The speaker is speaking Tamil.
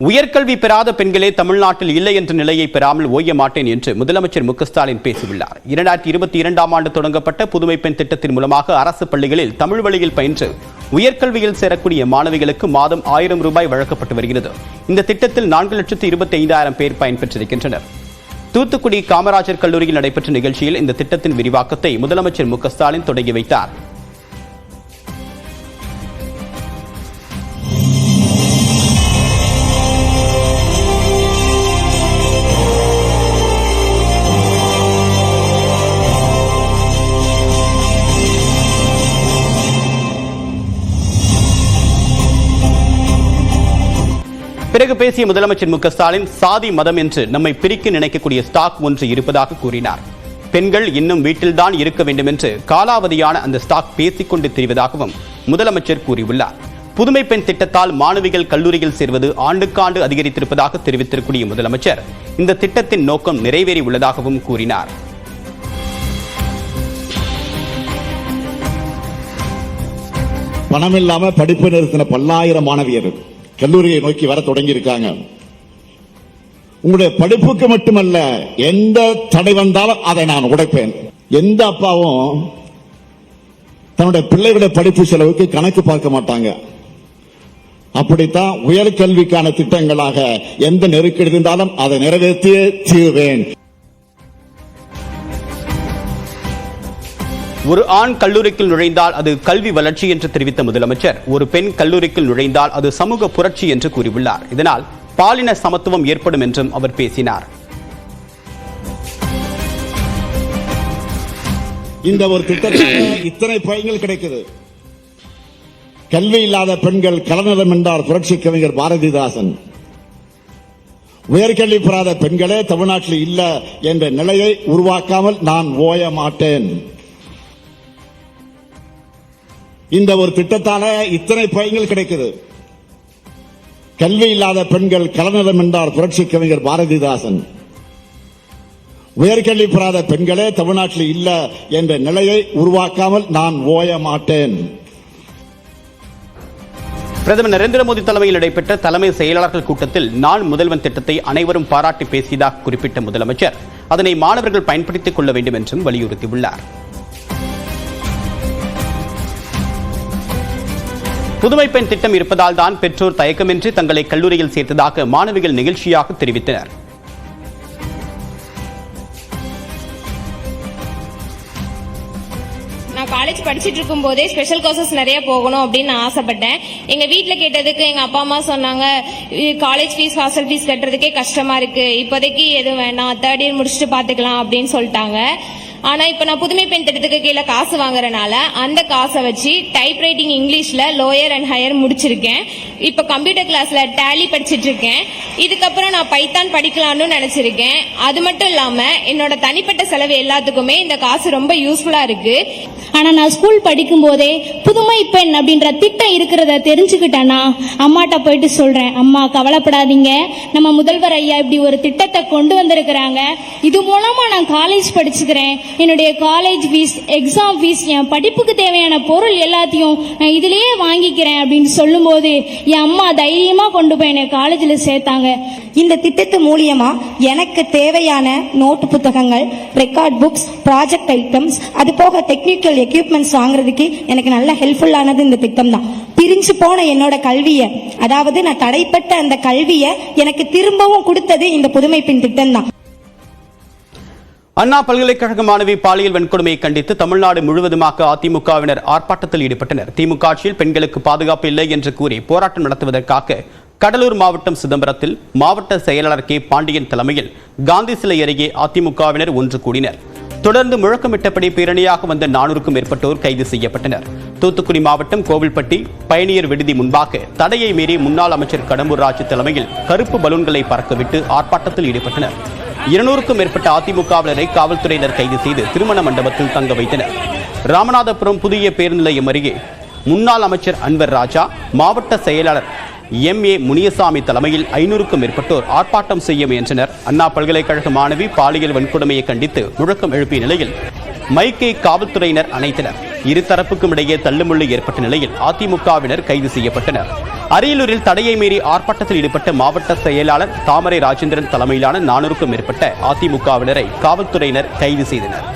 உயர்கல்வி பெறாத பெண்களே தமிழ்நாட்டில் இல்லை என்ற நிலையை பெறாமல் ஓய மாட்டேன் என்று முதலமைச்சர் மு க ஸ்டாலின் பேசியுள்ளார். 2022ஆம் ஆண்டு தொடங்கப்பட்ட புதுமை பெண் திட்டத்தின் மூலமாக அரசு பள்ளிகளில் தமிழ் வழியில் பயின்று உயர்கல்வியில் சேரக்கூடிய மாணவிகளுக்கு மாதம் 1000 ரூபாய் வழங்கப்பட்டு வருகிறது. இந்த திட்டத்தில் 4,25,000 பேர் பயன்பெற்றிருக்கின்றனர். தூத்துக்குடி காமராஜர் கல்லூரியில் நடைபெற்ற நிகழ்ச்சியில் இந்த திட்டத்தின் விரிவாக்கத்தை முதலமைச்சர் மு க ஸ்டாலின் தொடங்கி வைத்தார். பிறகு பேசிய முதலமைச்சர் மு க ஸ்டாலின், சாதி மதம் என்று நம்மை பிரிக்க நினைக்கக்கூடிய ஸ்டாக் ஒன்று இருப்பதாக கூறினார். பெண்கள் இன்னும் வீட்டில்தான் இருக்க வேண்டும் என்று காலாவதியான அந்த ஸ்டாக் பேசிக்கொண்டு தெரிவதாகவும் முதலமைச்சர் கூறியுள்ளார். புதுமை பெண் திட்டத்தால் மாணவிகள் கல்லூரியில் சேர்வது ஆண்டுக்காண்டு அதிகரித்திருப்பதாக தெரிவித்திருக்கூடிய முதலமைச்சர் இந்த திட்டத்தின் நோக்கம் நிறைவேறி உள்ளதாகவும் கூறினார். பணமில்லாம படிப்பு நிறுத்தின பல்லாயிரம் மாணவியர்கள் கல்லூரியை நோக்கி வர தொடங்கி இருக்காங்க. உங்களுடைய படிப்புக்கு மட்டுமல்ல, எந்த தடை வந்தாலும் அதை நான் உடைப்பேன். எந்த அப்பாவும் தன்னுடைய பிள்ளைகளுடைய படிப்பு செலவுக்கு கணக்கு பார்க்க மாட்டாங்க. அப்படித்தான் உயர்கல்விக்கான திட்டங்களாக எந்த நெருக்கடி இருந்தாலும் அதை நிறைவேற்றியே தீர்வேன். ஒரு ஆண் கல்லூரிக்குள் நுழைந்தால் அது கல்வி வளர்ச்சி என்று தெரிவித்த முதலமைச்சர், ஒரு பெண் கல்லூரிக்குள் நுழைந்தால் அது சமூக புரட்சி என்று கூறியுள்ளார். இதனால் பாலின சமத்துவம் ஏற்படும் என்றும் அவர் பேசினார். இந்த ஒரு திட்டத்தில் இத்தனை பயன்கள் கிடைக்குது. கல்வி இல்லாத பெண்கள் கலநலம் என்றார் புரட்சி கவிஞர் பாரதிதாசன். உயர்கல்வி பெறாத பெண்களே தமிழ்நாட்டில் இல்ல என்ற நிலையை உருவாக்காமல் நான் ஓய மாட்டேன். இந்த ஒரு திட்டத்தால இத்தனை பயன்கள் கிடைக்குது. கல்வி இல்லாத பெண்கள் கலநலம் என்றார் புரட்சி கவிஞர் பாரதிதாசன். உயர்கல்வி பெறாத பெண்களே தமிழ்நாட்டில் இல்ல என்ற நிலையை உருவாக்காமல் நான் ஓய மாட்டேன். பிரதமர் நரேந்திர மோடி தலைமையில் நடைபெற்ற தலைமை செயலாளர்கள் கூட்டத்தில் நான் முதல்வன் திட்டத்தை அனைவரும் பாராட்டி பேசியதாக குறிப்பிட்ட முதலமைச்சர் அதனை மாணவர்கள் பயன்படுத்திக் கொள்ள வேண்டும் என்றும் வலியுறுத்தியுள்ளார். புதுமை பெண் திட்டம் இருப்பதால் தான் பெற்றோர் தயக்கமின்றி தங்களை கல்லூரியில் சேர்த்ததாக மாணவிகள் நிகழ்ச்சியாக தெரிவித்தனர். நான் காலேஜ் படிச்சுட்டு இருக்கும் போதே ஸ்பெஷல் கோர்சஸ் நிறைய போகணும் அப்படின்னு நான் ஆசைப்பட்டேன். எங்க வீட்டுல கேட்டதுக்கு எங்க அப்பா அம்மா சொன்னாங்க, காலேஜ் ஃபீஸ் ஹாஸ்டல் ஃபீஸ் கட்டுறதுக்கே கஷ்டமா இருக்கு, இப்போதைக்கு எதுவும் வேணாம், 3rd இயர் முடிச்சுட்டு பாத்துக்கலாம் அப்படின்னு சொல்லிட்டாங்க. ஆனா இப்ப நான் புதுமை பெண் திட்டத்துக்கு கீழே காசு வாங்குறதுனால அந்த காசை வச்சு டைப் ரைட்டிங் இங்கிலீஷ்ல லோயர் அண்ட் ஹையர் முடிச்சிருக்கேன். இப்ப கம்ப்யூட்டர் கிளாஸ்ல டேலி படிச்சிட்டு இருக்கேன். இதுக்கப்புறம் நான் பைத்தான் படிக்கலாம்னு நினைச்சிருக்கேன். அது மட்டும் இல்லாம என்னோட தனிப்பட்ட செலவு எல்லாத்துக்குமே இந்த காசு ரொம்ப யூஸ்ஃபுல்லா இருக்கு. ஆனா நான் ஸ்கூல் படிக்கும் போதே புதுமை பெண் அப்படின்ற திட்டம் இருக்கிறத தெரிஞ்சுக்கிட்டேன்னா அம்மாட்ட போயிட்டு சொல்றேன், அம்மா கவலைப்படாதீங்க, நம்ம முதல்வர் ஐயா இப்படி ஒரு திட்டத்தை கொண்டு வந்திருக்கிறாங்க, இது மூலமா நான் காலேஜ் படிச்சுக்கிறேன், என்னுடைய காலேஜ் ஃபீஸ், எக்ஸாம் ஃபீஸ், என் படிப்புக்கு தேவையான பொருள் எல்லாத்தையும் நான் இதுலயே வாங்கிக்கிறேன் அப்படின்னு சொல்லும் போது என் அம்மா தைரியமா கொண்டு போய் என்னை காலேஜில் சேர்த்தாங்க. இந்த திட்டத்து மூலியமா எனக்கு தேவையான நோட்டு புத்தகங்கள், ரெக்கார்ட் புக்ஸ், ப்ராஜெக்ட் ஐட்டம்ஸ், அது போக டெக்னிக்கல் எக்யூப்மெண்ட்ஸ் வாங்குறதுக்கு எனக்கு நல்ல ஹெல்ப்ஃபுல்லானது இந்த திட்டம் தான். பிரிஞ்சு போன என்னோட கல்வியை, அதாவது நான் தடைப்பட்ட அந்த கல்வியை எனக்கு திரும்பவும் கொடுத்தது இந்த புதுமை பெண் திட்டம் தான். அண்ணா பல்கலைக்கழக மாணவி பாலியல் வன்கொடுமையை கண்டித்து தமிழ்நாடு முழுவதுமாக அதிமுகவினர் ஆர்ப்பாட்டத்தில் ஈடுபட்டனர். திமுக ஆட்சியில் பெண்களுக்கு பாதுகாப்பு இல்லை என்று கூறி போராட்டம் நடத்துவதற்காக கடலூர் மாவட்டம் சிதம்பரத்தில் மாவட்ட செயலாளர் கே பாண்டியன் தலைமையில் காந்தி சிலை அருகே அதிமுகவினர் ஒன்று கூடினர். தொடர்ந்து முழக்கமிட்டபடி பேரணியாக வந்த 400க்கும் மேற்பட்டோர் கைது செய்யப்பட்டனர். தூத்துக்குடி மாவட்டம் கோவில்பட்டி பயணியர் விடுதி முன்பாக தடையை மீறி முன்னாள் அமைச்சர் கடம்பூர் ராஜு தலைமையில் கருப்பு பலூன்களை பறக்கவிட்டு ஆர்ப்பாட்டத்தில் ஈடுபட்டனர். 200க்கும் மேற்பட்ட அதிமுகவினரை காவல்துறையினர் கைது செய்து திருமண மண்டபத்தில் தங்க வைத்தனர். ராமநாதபுரம் புதிய பேருந்து நிலையம் அருகே முன்னாள் அமைச்சர் அன்வர் ராஜா, மாவட்ட செயலாளர் MA முனியசாமி தலைமையில் 500க்கும் மேற்பட்டோர் ஆர்ப்பாட்டம் செய்ய முயன்றனர். அண்ணா பல்கலைக்கழக மாணவி பாலியல் வன்கொடுமையை கண்டித்து முழக்கம் எழுப்பிய நிலையில் மைக்கை காவல்துறையினர் அணைத்தனர். இருதரப்புக்கும் இடையே தள்ளுமுள்ளு ஏற்பட்ட நிலையில் அதிமுகவினர் கைது செய்யப்பட்டனர். அரியலூரில் தடையை மீறி ஆர்ப்பாட்டத்தில் ஈடுபட்ட மாவட்ட செயலாளர் தாமரை ராஜேந்திரன் தலைமையிலான 400க்கும் மேற்பட்ட அதிமுகவினரை காவல்துறையினர் கைது செய்தனர்.